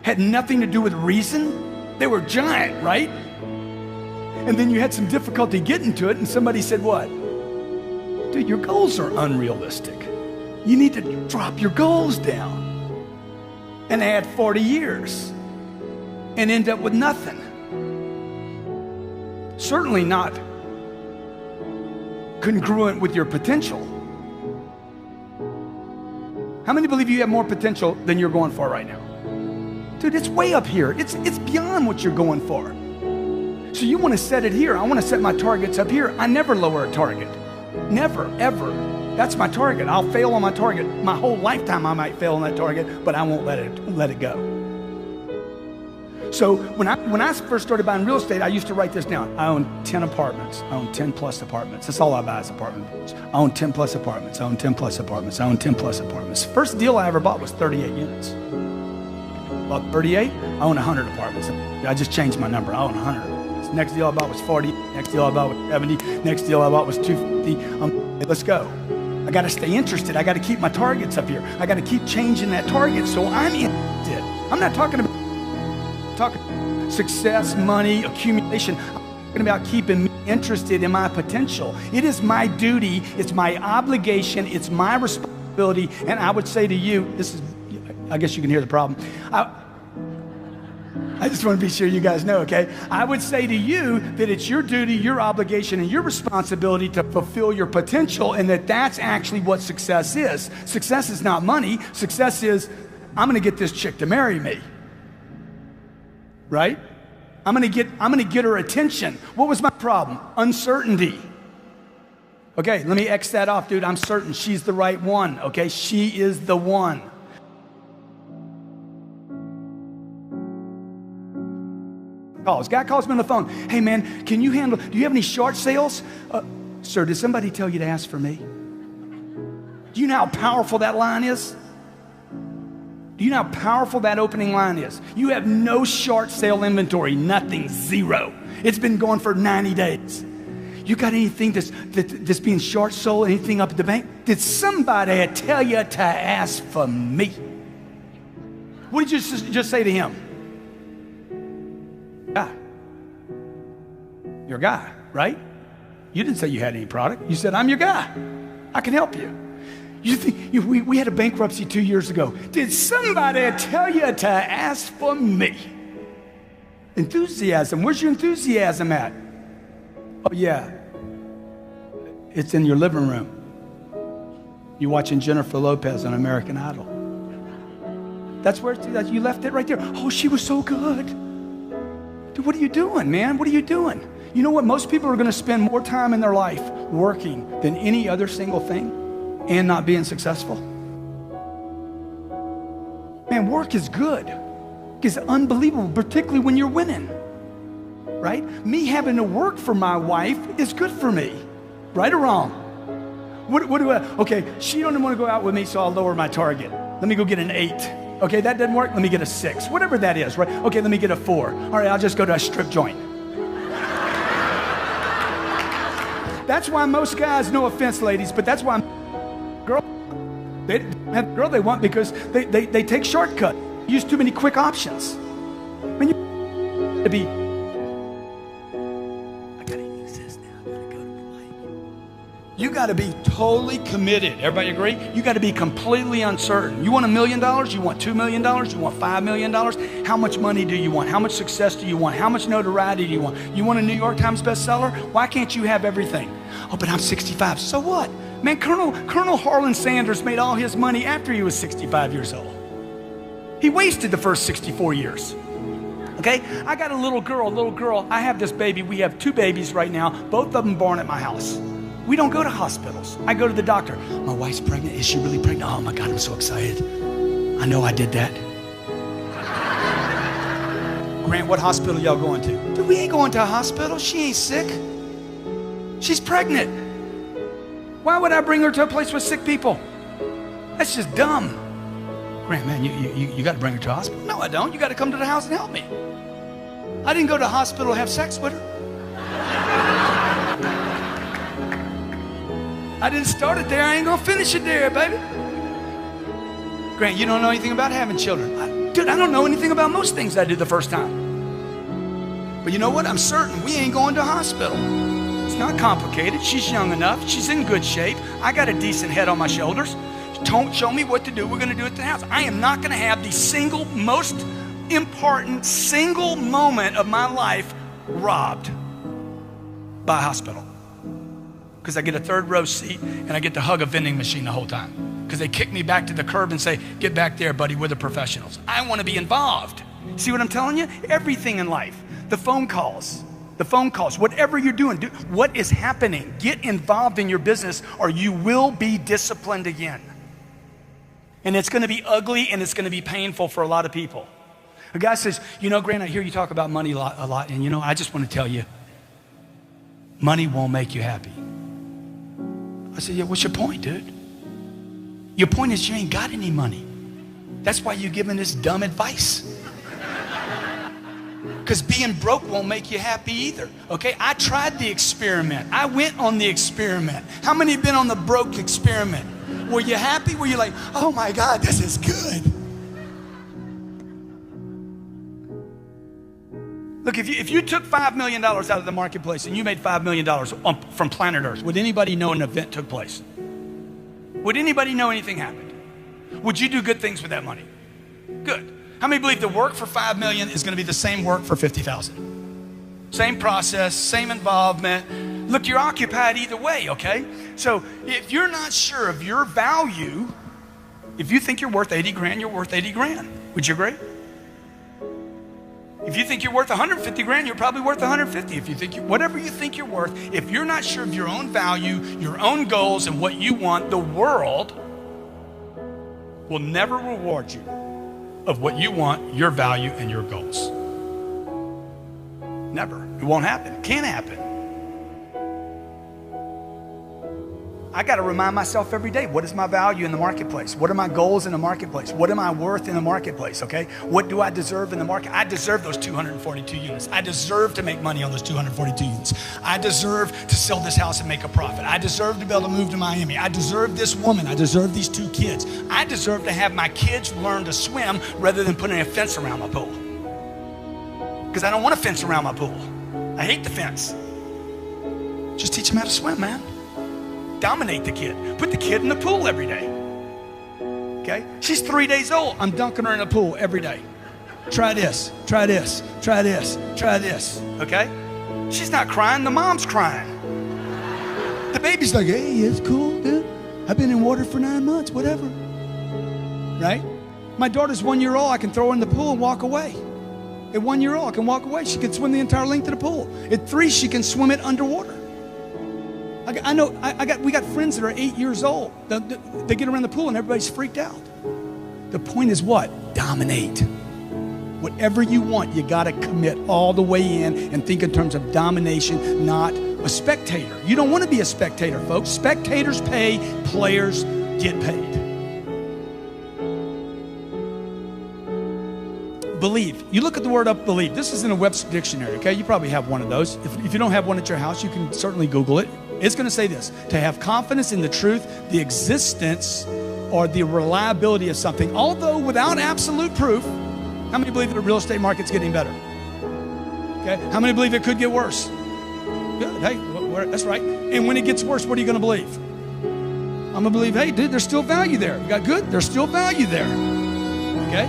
[SPEAKER 1] Had nothing to do with reason? They were giant, right? And then you had some difficulty getting to it, and somebody said, what? Dude, your goals are unrealistic. You need to drop your goals down. And add 40 years and end up with nothing. Certainly not congruent with your potential. How many believe you have more potential than you're going for right now? Dude, it's way up here. It's beyond what you're going for. So you want to set it here. I want to set my targets up here. I never lower a target. Never, ever. That's my target. I'll fail on my target. My whole lifetime I might fail on that target, but I won't let it go. So when I first started buying real estate, I used to write this down. I own 10 apartments. I own 10 plus apartments. That's all I buy is apartments. I own 10 plus apartments. I own 10 plus apartments. I own 10 plus apartments. First deal I ever bought was 38 units. Bought 38, I own 100 apartments. I just changed my number. I own 100. Next deal I bought was 40. Next deal I bought was 70. Next deal I bought was 250. Let's go. I got to stay interested. I got to keep my targets up here. I got to keep changing that target so I'm interested. I'm not talking about success, money, accumulation. I'm talking about keeping me interested in my potential. It is my duty. It's my obligation. It's my responsibility. And I would say to you, this is, I guess you can hear the problem. I just want to be sure you guys know, okay? I would say to you that it's your duty, your obligation, and your responsibility to fulfill your potential, and that's actually what success is. Success is not money. Success is, I'm going to get this chick to marry me. Right? I'm going to get her attention. What was my problem? Uncertainty. Okay, let me X that off, dude. I'm certain she's the right one, okay? She is the one. Calls. Guy calls me on the phone. Hey, man, do you have any short sales? Sir, did somebody tell you to ask for me? Do you know how powerful that line is? Do you know how powerful that opening line is? You have no short sale inventory, nothing, zero. It's been going for 90 days. You got anything that's being short sold, anything up at the bank? Did somebody tell you to ask for me? What did you just say to him? Guy. You're a guy, right? You didn't say you had any product. You said, I'm your guy. I can help you. You think we had a bankruptcy 2 years ago. Did somebody tell you to ask for me? Enthusiasm. Where's your enthusiasm at? Oh, yeah. It's in your living room. You're watching Jennifer Lopez on American Idol. That's where you left it right there. Oh, she was so good. Dude, what are you doing, man? What are you doing? You know what? Most people are going to spend more time in their life working than any other single thing and not being successful. Man, work is good. It's unbelievable, particularly when you're winning. Right? Me having to work for my wife is good for me. Right or wrong? Okay, she don't want to go out with me, so I'll lower my target. Let me go get an 8. Okay, that doesn't work. Let me get a 6. Whatever that is, right? Okay, let me get a 4. All right, I'll just go to a strip joint. That's why most guys, no offense, ladies, but that's why they have the girl they want because they take shortcuts, use too many quick options. When you to be, I gotta use this now. I gotta go to the mic. You gotta be totally committed. Everybody agree? You gotta be completely uncertain. You want $1 million? You want $2 million? You want $5 million? How much money do you want? How much success do you want? How much notoriety do you want? You want a New York Times bestseller? Why can't you have everything? Oh, but I'm 65. So what? Man, Colonel Harlan Sanders made all his money after he was 65 years old. He wasted the first 64 years. Okay? I got a little girl. I have this baby. We have 2 babies right now, both of them born at my house. We don't go to hospitals. I go to the doctor. My wife's pregnant. Is she really pregnant? Oh my God, I'm so excited. I know I did that. Grant, what hospital y'all going to? Dude, we ain't going to a hospital. She ain't sick. She's pregnant. Why would I bring her to a place with sick people? That's just dumb. Grant, man, you got to bring her to a hospital. No, I don't. You got to come to the house and help me. I didn't go to the hospital to have sex with her. I didn't start it there. I ain't going to finish it there, baby. Grant, you don't know anything about having children. Dude, I don't know anything about most things I did the first time. But you know what? I'm certain we ain't going to a hospital. It's not complicated. She's young enough. She's in good shape. I got a decent head on my shoulders. Don't show me what to do. We're going to do it at the house. I am not going to have the single most important single moment of my life robbed by a hospital. Because I get a 3rd row seat and I get to hug a vending machine the whole time. Because they kick me back to the curb and say, get back there, buddy, we're the professionals. I want to be involved. See what I'm telling you? Everything in life. The phone calls, whatever you're doing, what is happening? Get involved in your business or you will be disciplined again. And it's going to be ugly and it's going to be painful for a lot of people. A guy says, you know, Grant, I hear you talk about money a lot. And you know, I just want to tell you, money won't make you happy. I said, yeah, what's your point, dude? Your point is you ain't got any money. That's why you're giving this dumb advice. Because being broke won't make you happy either, okay? I tried the experiment. I went on the experiment. How many have been on the broke experiment? Were you happy? Were you like, oh my God, this is good? Look, if you took $5 million out of the marketplace and you made $5 million from planet Earth, would anybody know an event took place? Would anybody know anything happened? Would you do good things with that money? Good. How many believe the work for 5 million is going to be the same work for 50,000? Same process, same involvement. Look, you're occupied either way, okay? So if you're not sure of your value, if you think you're worth 80 grand, you're worth 80 grand. Would you agree? If you think you're worth 150 grand, you're probably worth 150. If you think whatever you think you're worth, if you're not sure of your own value, your own goals, and what you want, the world will never reward you of what you want, your value, and your goals. Never. It won't happen. Can't happen. I got to remind myself every day, what is my value in the marketplace? What are my goals in the marketplace? What am I worth in the marketplace, okay? What do I deserve in the market? I deserve those 242 units. I deserve to make money on those 242 units. I deserve to sell this house and make a profit. I deserve to be able to move to Miami. I deserve this woman. I deserve these 2 kids. I deserve to have my kids learn to swim rather than putting a fence around my pool. Because I don't want a fence around my pool. I hate the fence. Just teach them how to swim, man. Dominate the kid. Put the kid in the pool every day. Okay? She's 3 days old. I'm dunking her in the pool every day. Try this, try this, try this, try this. Okay? She's not crying, the mom's crying. The baby's like, hey, it's cool, dude. I've been in water for 9 months, whatever. Right? My daughter's 1 year old. I can throw her in the pool and walk away. At 1 year old, I can walk away. She can swim the entire length of the pool. At 3, she can swim it underwater. We got friends that are 8 years old. They get around the pool and everybody's freaked out. The point is what? Dominate. Whatever you want, you got to commit all the way in and think in terms of domination, not a spectator. You don't want to be a spectator, folks. Spectators pay, players get paid. Believe. You look at the word up, believe. This is in a Webster dictionary, okay? You probably have one of those. If you don't have one at your house, you can certainly Google it. It's going to say this: to have confidence in the truth, the existence, or the reliability of something, although without absolute proof. How many believe that the real estate market's getting better? Okay. How many believe it could get worse? Good. Hey, that's right. And when it gets worse, what are you going to believe? I'm going to believe, hey, dude, there's still value there. You got good? There's still value there. Okay.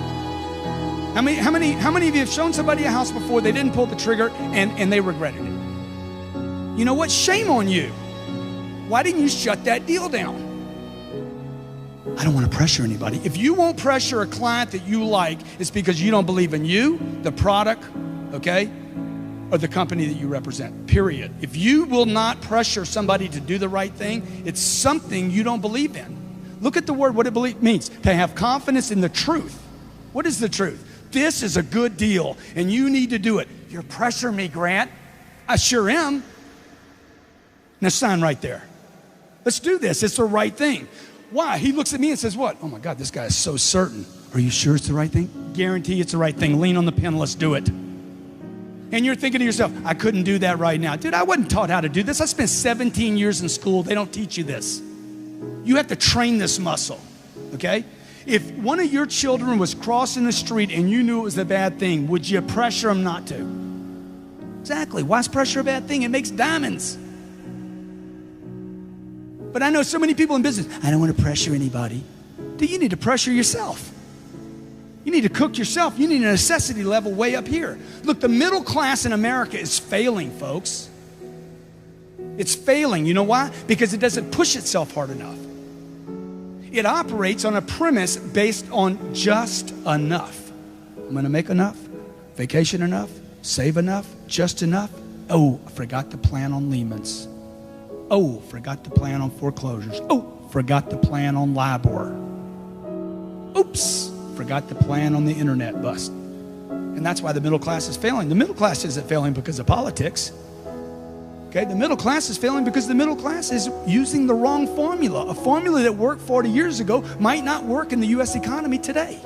[SPEAKER 1] How many of you have shown somebody a house before, they didn't pull the trigger, and they regretted it? You know what? Shame on you. Why didn't you shut that deal down? I don't want to pressure anybody. If you won't pressure a client that you like, it's because you don't believe in you, the product, okay, or the company that you represent, period. If you will not pressure somebody to do the right thing, it's something you don't believe in. Look at the word, what it means. To have confidence in the truth. What is the truth? This is a good deal, and you need to do it. You're pressuring me, Grant. I sure am. Now sign right there. Let's do this. It's the right thing. Why? He looks at me and says, what? Oh my God, this guy is so certain. Are you sure it's the right thing? Guarantee it's the right thing. Lean on the pen. Let's do it. And you're thinking to yourself, I couldn't do that right now. Dude, I wasn't taught how to do this. I spent 17 years in school. They don't teach you this. You have to train this muscle, okay? If one of your children was crossing the street and you knew it was a bad thing, would you pressure them not to? Exactly. Why is pressure a bad thing? It makes diamonds. But I know so many people in business, I don't want to pressure anybody. Dude, you need to pressure yourself. You need to cook yourself. You need a necessity level way up here. Look, the middle class in America is failing, folks. It's failing. You know why? Because it doesn't push itself hard enough. It operates on a premise based on just enough. I'm going to make enough, vacation enough, save enough, just enough. Oh, I forgot to plan on Lehman's. Oh, forgot to plan on foreclosures. Oh, forgot to plan on LIBOR. Oops, forgot to plan on the internet bust. And that's why the middle class is failing. The middle class isn't failing because of politics. Okay, the middle class is failing because the middle class is using the wrong formula. A formula that worked 40 years ago might not work in the U.S. economy today.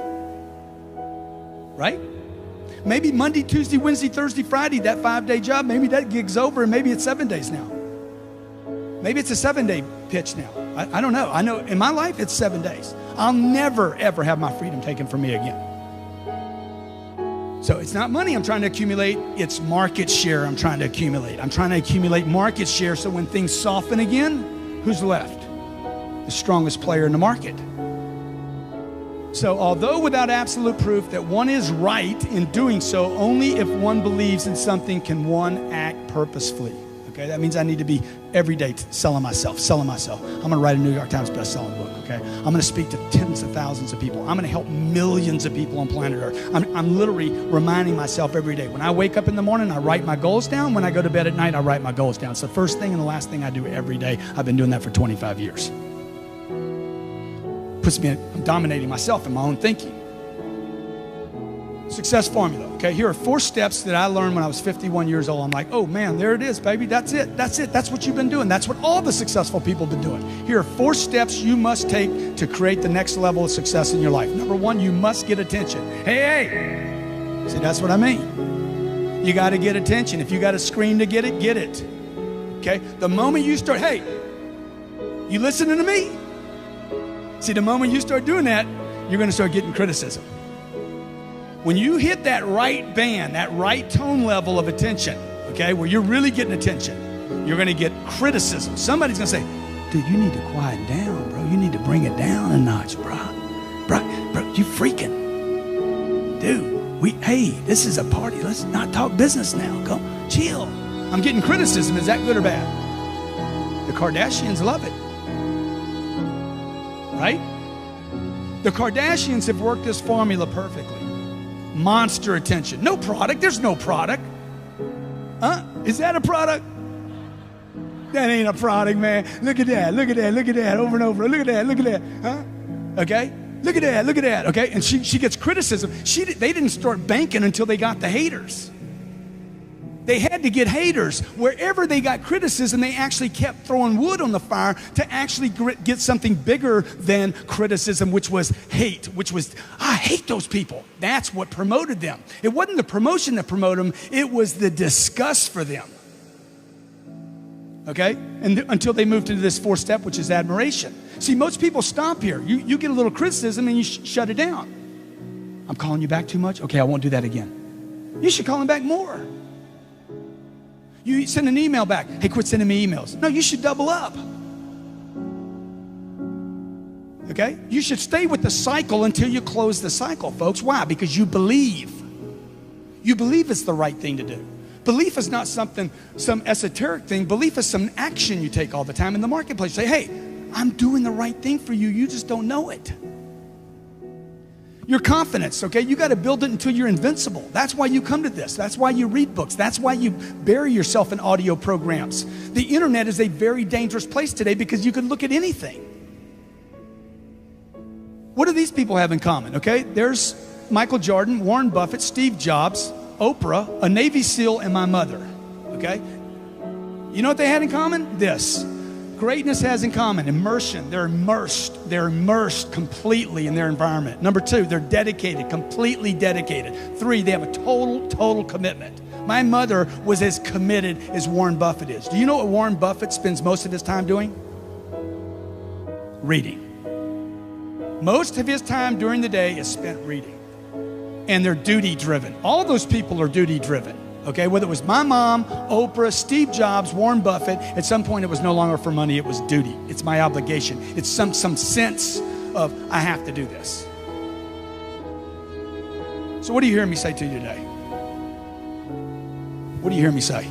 [SPEAKER 1] Right? Maybe Monday, Tuesday, Wednesday, Thursday, Friday, that 5-day job, maybe that gig's over and maybe it's 7 days now. Maybe it's a 7-day pitch now. I don't know. I know in my life it's 7 days. I'll never, ever have my freedom taken from me again. So it's not money I'm trying to accumulate. It's market share I'm trying to accumulate. I'm trying to accumulate market share so when things soften again, who's left? The strongest player in the market. So although without absolute proof that one is right in doing so, only if one believes in something can one act purposefully. Okay, that means I need to be every day selling myself. I'm going to write a New York Times best-selling book, okay? I'm going to speak to tens of thousands of people. I'm going to help millions of people on planet Earth. I'm literally reminding myself every day. When I wake up in the morning, I write my goals down. When I go to bed at night, I write my goals down. It's the first thing and the last thing I do every day. I've been doing that for 25 years. I'm dominating myself in my own thinking. Success formula, okay? Here are 4 steps that I learned when I was 51 years old. I'm like, oh man, there it is, baby. That's it. That's what you've been doing. That's what all the successful people have been doing. Here are 4 steps you must take to create the next level of success in your life. Number 1, you must get attention. Hey. See, that's what I mean. You got to get attention. If you got to scream to get it, get it. Okay? The moment you start, hey, you listening to me? See, the moment you start doing that, you're going to start getting criticism. When you hit that right band, that right tone level of attention, okay, where you're really getting attention, you're going to get criticism. Somebody's going to say, dude, you need to quiet down, bro. You need to bring it down a notch, bro. Bro, you freaking. Dude, hey, this is a party. Let's not talk business now. Go, chill. I'm getting criticism. Is that good or bad? The Kardashians love it. Right? The Kardashians have worked this formula perfectly. Monster attention. No product. There's no product. Is that a product? That ain't a product, man. Look at that. Look at that. Look at that. Over and over. Look at that. Look at that. Huh? Okay? Look at that. Look at that. Okay? And she gets criticism. They didn't start banking until they got the haters. They had to get haters. Wherever they got criticism, they actually kept throwing wood on the fire to actually get something bigger than criticism, which was hate, which was, I hate those people. That's what promoted them. It wasn't the promotion that promoted them. It was the disgust for them. Okay? And until they moved into this 4th step, which is admiration. See, most people stop here. You get a little criticism and you shut it down. I'm calling you back too much? Okay, I won't do that again. You should call him back more. You send an email back. Hey, quit sending me emails. No, you should double up. Okay? You should stay with the cycle until you close the cycle, folks. Why? Because you believe. You believe it's the right thing to do. Belief is not some esoteric thing. Belief is some action you take all the time in the marketplace. Say, hey, I'm doing the right thing for you. You just don't know it. Your confidence, okay? You got to build it until you're invincible. That's why you come to this. That's why you read books. That's why you bury yourself in audio programs. The internet is a very dangerous place today because you can look at anything. What do these people have in common, okay? There's Michael Jordan, Warren Buffett, Steve Jobs, Oprah, a Navy SEAL, and my mother, okay? You know what they had in common? This. Greatness has in common immersion. They're immersed completely in their environment. Number 2, they're dedicated, completely dedicated. 3, they have a total commitment. My mother was as committed as Warren Buffett is. Do you know what Warren Buffett spends most of his time doing? Reading. Most of his time during the day is spent reading. And they're duty driven. All those people are duty driven. Okay, whether it was my mom, Oprah, Steve Jobs, Warren Buffett, at some point it was no longer for money, it was duty. It's my obligation. It's some sense of, I have to do this. So what do you hear me say to you today? What do you hear me say?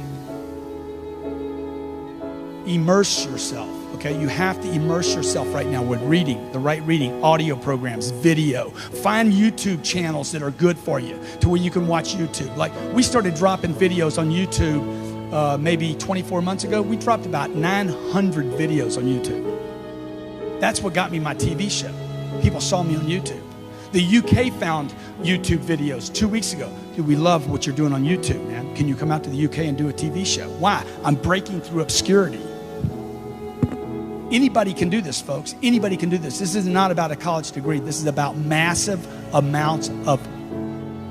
[SPEAKER 1] Immerse yourself, okay? You have to immerse yourself right now with reading, the right reading, audio programs, video. Find YouTube channels that are good for you to where you can watch YouTube. Like we started dropping videos on YouTube maybe 24 months ago. We dropped about 900 videos on YouTube. That's what got me my TV show. People saw me on YouTube. The UK found YouTube videos 2 weeks ago. Dude, we love what you're doing on YouTube, man. Can you come out to the UK and do a TV show? Why? I'm breaking through obscurity. Anybody can do this, folks. Anybody can do this. This is not about a college degree. This is about massive amounts of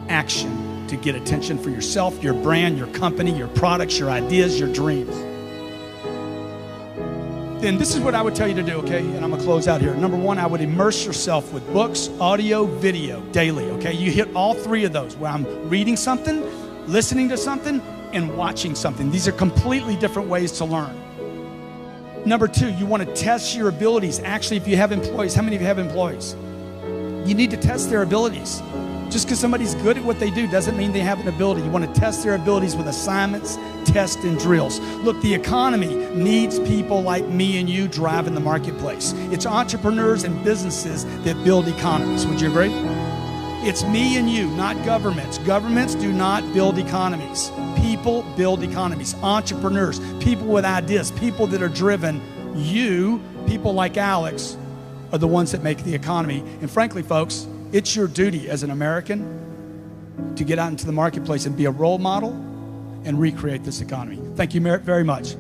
[SPEAKER 1] action to get attention for yourself, your brand, your company, your products, your ideas, your dreams. Then this is what I would tell you to do, okay? And I'm going to close out here. Number 1, I would immerse yourself with books, audio, video daily, okay? You hit all 3 of those where I'm reading something, listening to something, and watching something. These are completely different ways to learn. Number 2, you want to test your abilities. Actually, if you have employees, how many of you have employees? You need to test their abilities. Just because somebody's good at what they do doesn't mean they have an ability. You want to test their abilities with assignments, tests, and drills. Look, the economy needs people like me and you driving the marketplace. It's entrepreneurs and businesses that build economies. Would you agree? It's me and you, not governments. Governments do not build economies. People build economies. Entrepreneurs, people with ideas, people that are driven. You, people like Alex, are the ones that make the economy. And frankly, folks, it's your duty as an American to get out into the marketplace and be a role model and recreate this economy. Thank you very much.